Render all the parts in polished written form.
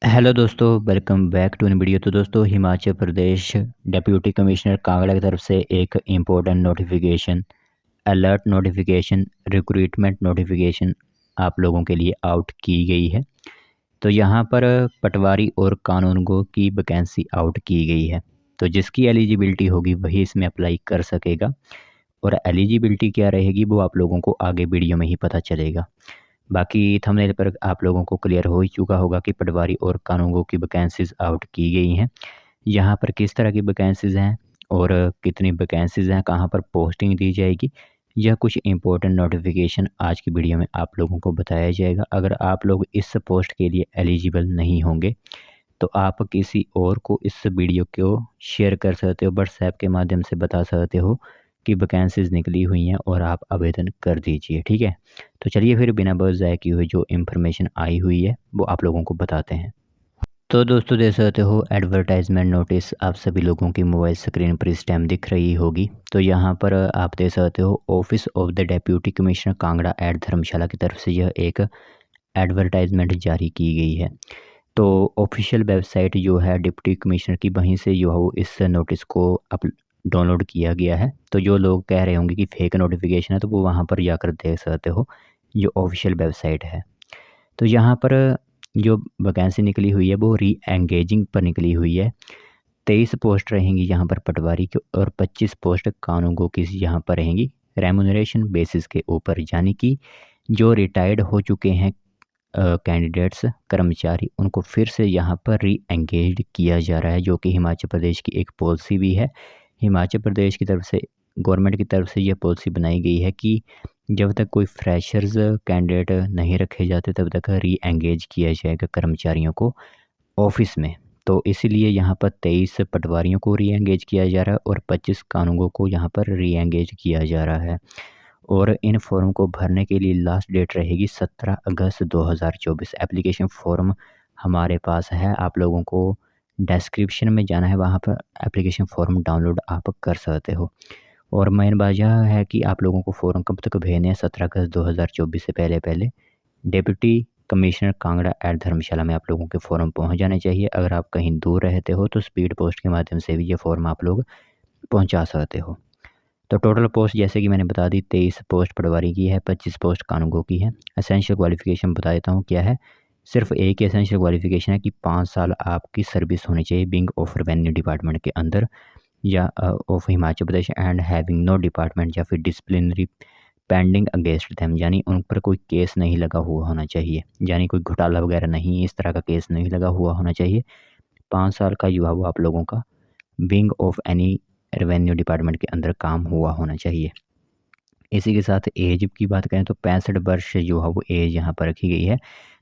Hello दोस्तों, welcome back to इन video. तो दोस्तों, हिमाचल प्रदेश डिप्टी कमिश्नर कांगड़ा की तरफ से एक important notification, alert notification, recruitment notification आप लोगों के लिए आउट की गई है। तो यहाँ पर पटवारी और कानूनगो की वैकेंसी आउट की गई है। तो जिसकी एलिजिबिलिटी होगी वही इसमें अप्लाई कर सकेगा, और एलिजिबिलिटी क्या रहेगी वो आप लोगों को आगे वीडियो में ही पता चलेगा। बाकी थंबनेल पर आप लोगों को क्लियर हो ही चुका होगा कि पटवारी और कानूनगो की वैकेंसीज़ आउट की गई हैं। यहाँ पर किस तरह की वैकेंसीज़ हैं और कितनी वैकेंसीज़ हैं, कहाँ पर पोस्टिंग दी जाएगी, यह कुछ इंपॉर्टेंट नोटिफिकेशन आज की वीडियो में आप लोगों को बताया जाएगा। अगर आप लोग इस पोस्ट के लिए एलिजिबल नहीं होंगे तो आप किसी और को इस वीडियो को शेयर कर सकते हो, व्हाट्सएप के माध्यम से बता सकते हो कि वैकेंसीज़ निकली हुई हैं और आप आवेदन कर दीजिए। ठीक है, तो चलिए फिर बिना बस ज़ाय किए हुए जो इन्फॉर्मेशन आई हुई है वो आप लोगों को बताते हैं। तो दोस्तों, देख सकते हो एडवर्टाइजमेंट नोटिस आप सभी लोगों की मोबाइल स्क्रीन पर इस टाइम दिख रही होगी। तो यहाँ पर आप देख सकते हो office of the deputy commissioner Kangra at Dharamshala की तरफ से यह एक एडवर्टाइजमेंट जारी की गई है। तो ऑफिशियल वेबसाइट जो है डिप्टी कमिश्नर की, वहीं से जो है वो इस नोटिस को अप डाउनलोड किया गया है। तो जो लोग कह रहे होंगे कि फेक नोटिफिकेशन है तो वो वहाँ पर जाकर देख सकते हो, जो ऑफिशियल वेबसाइट है। तो यहाँ पर जो वैकेंसी निकली हुई है वो री एंगेजिंग पर निकली हुई है। 23 पोस्ट रहेंगी यहाँ पर पटवारी की और 25 पोस्ट कानूनगो की यहाँ पर रहेंगी रेमुनरेशन बेसिस के ऊपर, यानी कि जो रिटायर्ड हो चुके हैं कैंडिडेट्स, कर्मचारी, उनको फिर से यहाँ पर री एंगेज किया जा रहा है, जो कि हिमाचल प्रदेश की एक पॉलिसी भी है। हिमाचल प्रदेश की तरफ से, गवर्नमेंट की तरफ से यह पॉलिसी बनाई गई है कि जब तक कोई फ्रेशर्स कैंडिडेट नहीं रखे जाते तब तक री एंगेज किया जाएगा कर्मचारियों को ऑफिस में। तो इसीलिए यहाँ पर 23 पटवारियों को री एंगेज किया जा रहा है और 25 कानूनगो को यहाँ पर री एंगेज किया जा रहा है। और इन फॉर्म को भरने के लिए लास्ट डेट रहेगी 17 अगस्त 2024। एप्लीकेशन फॉर्म हमारे पास है, आप लोगों को डिस्क्रिप्शन में जाना है, वहाँ पर एप्लीकेशन फॉर्म डाउनलोड आप कर सकते हो। और मेन बात यह है कि आप लोगों को फॉर्म कब तक भेजने हैं, 17 अगस्त 2024 से पहले पहले डिप्टी कमिश्नर कांगड़ा एट धर्मशाला में आप लोगों के फॉर्म पहुँच जाने चाहिए। अगर आप कहीं दूर रहते हो तो स्पीड पोस्ट के माध्यम से भी ये फॉर्म आप लोग पहुँचा सकते हो। तो टोटल पोस्ट जैसे कि मैंने बता दी, 23 पोस्ट पटवारी की है, 25 पोस्ट कानूनगो की है। एसेंशियल क्वालिफ़िकेशन बता देता हूँ क्या है। सिर्फ एक ही एसेंशियल क्वालिफ़िकेशन है कि 5 साल आपकी सर्विस होनी चाहिए विंग ऑफ रेवेन्यू डिपार्टमेंट के अंदर या of Himachal Pradesh and having no department या फिर डिसिप्लिनरी पेंडिंग अगेंस्ट देम, यानी उन पर कोई केस नहीं लगा हुआ होना चाहिए, यानी कोई घोटाला वगैरह नहीं, इस तरह का केस नहीं लगा हुआ होना चाहिए। 5 साल का युवा वो आप लोगों का wing of any revenue department के अंदर काम हुआ होना चाहिए। इसी के साथ एज की बात करें तो 65 वर्ष जो है वो एज यहाँ पर रखी गई है,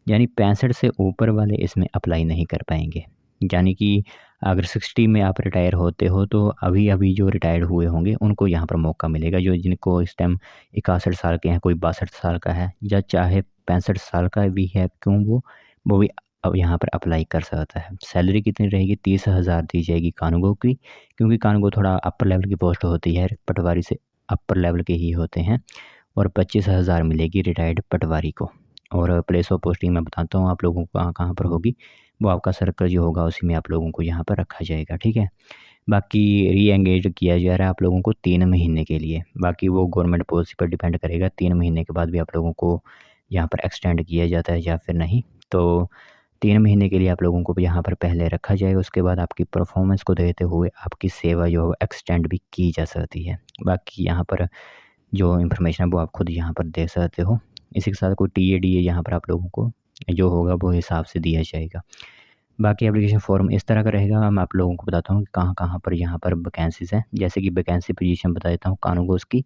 यानी 65 से ऊपर वाले इसमें अप्लाई नहीं कर पाएंगे। यानी कि अगर 60 में आप रिटायर होते हो तो अभी अभी जो रिटायर्ड हुए होंगे उनको यहाँ पर मौका मिलेगा। जो जिनको इस टाइम 61 साल के हैं, कोई 62 साल का है या चाहे 65 साल का भी है, क्यों वो भी अब यहाँ पर अप्लाई कर सकता है। सैलरी कितनी रहेगी, 30,000 दी जाएगी कानूनगो की, क्योंकि कानूनगो थोड़ा अपर लेवल की पोस्ट होती है, पटवारी से अपर लेवल के ही होते हैं। और 25,000 मिलेगी रिटायर्ड पटवारी को। और प्लेस ऑफ पोस्टिंग मैं बताता हूँ आप लोगों को कहाँ कहाँ पर होगी, वो आपका सर्कल जो होगा उसी में आप लोगों को यहाँ पर रखा जाएगा। ठीक है, बाकी री एंगेज किया जा रहा है आप लोगों को 3 महीने के लिए। बाकी वो गवर्नमेंट पॉलिसी पर डिपेंड करेगा, 3 महीने के बाद भी आप लोगों को यहाँ पर एक्सटेंड किया जाता है या फिर नहीं। तो 3 महीने के लिए आप लोगों को यहाँ पर पहले रखा जाएगा, उसके बाद आपकी परफॉर्मेंस को देखते हुए आपकी सेवा जो है एक्सटेंड भी की जा सकती है। बाकी यहाँ पर जो इन्फॉर्मेशन है वो आप खुद यहाँ पर देख सकते हो। इसी के साथ कोई टीए यहाँ पर आप लोगों को जो होगा वो हिसाब से दिया जाएगा। बाकी एप्लीकेशन फॉर्म इस तरह का रहेगा। मैं आप लोगों को बताता हूँ कि कहाँ कहाँ पर यहाँ पर वैकेंसीज़ हैं। जैसे कि वैकेंसी पोजीशन बता देता हूँ कानूनगोज़ की।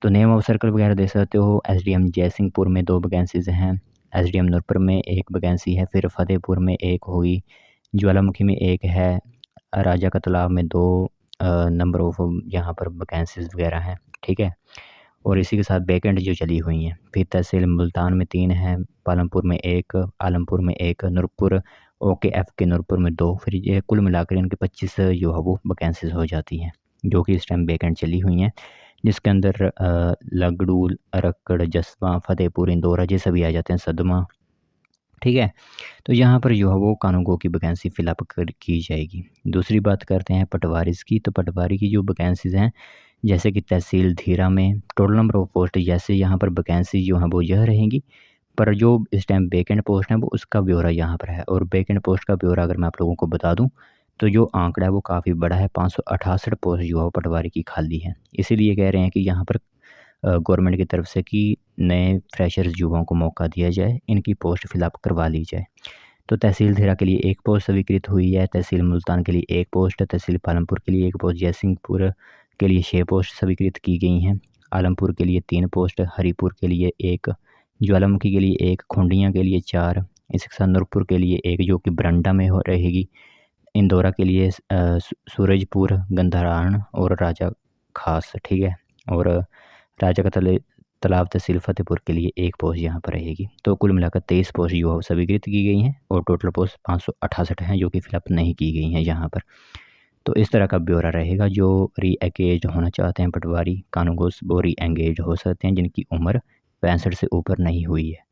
तो नेम ऑफ सर्कल वगैरह देख सकते हो। एसडीएम जयसिंहपुर में 2 वैकेंसीज़ हैं, एसडीएम नूरपुर में 1 वैकेंसी है, फिर फतेहपुर में 1 हुई, ज्वालामुखी में 1 है, राजा का तालाब में 2 नंबर ऑफ यहाँ पर वैकेंसीज़ वगैरह हैं। ठीक है, और इसी के साथ वैकेंट जो चली हुई हैं, फिर तहसील मुल्तान में 3 हैं, पालमपुर में 1, आलमपुर में 1, नूरपुर ओकेएफ के नूरपुर में 2, फिर ये कुल मिलाकर इनके 25 जो है वो वैकेंसीज़ हो जाती हैं, जो कि इस टाइम वैकेंट चली हुई हैं। जिसके अंदर लगड़ू, अरक्कड़, जसवा, फतेहपुर, इंदौर ये सभी आ जाते हैं, सदमा, ठीक है। तो यहाँ पर जो है वो कानूनगो की वैकेंसी फिलअप की जाएगी। दूसरी बात करते हैं पटवारीज़ की। तो पटवारी की जो वैकेंसीज़ हैं, जैसे कि तहसील धीरा में टोटल नंबर ऑफ पोस्ट, जैसे यहाँ पर वैकेंसी जो है वो यह रहेंगी, पर जो इस टाइम वैकेंट पोस्ट है वो उसका ब्यौरा यहाँ पर है। और वैकेंट पोस्ट का ब्यौरा अगर मैं आप लोगों को बता दूँ तो जो आंकड़ा है वो काफ़ी बड़ा है, 568 पोस्ट जो है वो पटवारी की खाली है। इसीलिए कह रहे हैं कि यहाँ पर गवर्नमेंट की तरफ से कि नए फ्रेशर्स युवाओं को मौका दिया जाए, इनकी पोस्ट फिलअप करवा ली जाए। तो तहसील धीरा के लिए एक पोस्ट स्वीकृत हुई है, तहसील मुल्तान के लिए एक पोस्ट, तहसील पालमपुर के लिए एक पोस्ट, जयसिंहपुर के लिए 6 पोस्ट स्वीकृत की गई हैं, आलमपुर के लिए 3 पोस्ट, हरीपुर के लिए 1, ज्वालामुखी के लिए 1, खुंडिया के लिए 4, इसी के साथ नूरपुर के लिए 1 जो कि बरंडा में हो रहेगी, इंदौरा के लिए सूरजपुर, गंधारान और राजा खास, ठीक है। और राजा का तालाब तहसील फ़तेहपुर के लिए 1 पोस्ट यहाँ पर रहेगी। तो कुल मिलाकर 23 पोस्ट जो है स्वीकृत की गई हैं और टोटल पोस्ट 568 हैं जो कि फिलअप नहीं की गई हैं यहाँ पर। तो इस तरह का ब्यौरा रहेगा। जो री एंगेज होना चाहते हैं पटवारी कानूनगोस वो री एंगेज हो सकते हैं जिनकी उम्र 65 से ऊपर नहीं हुई है।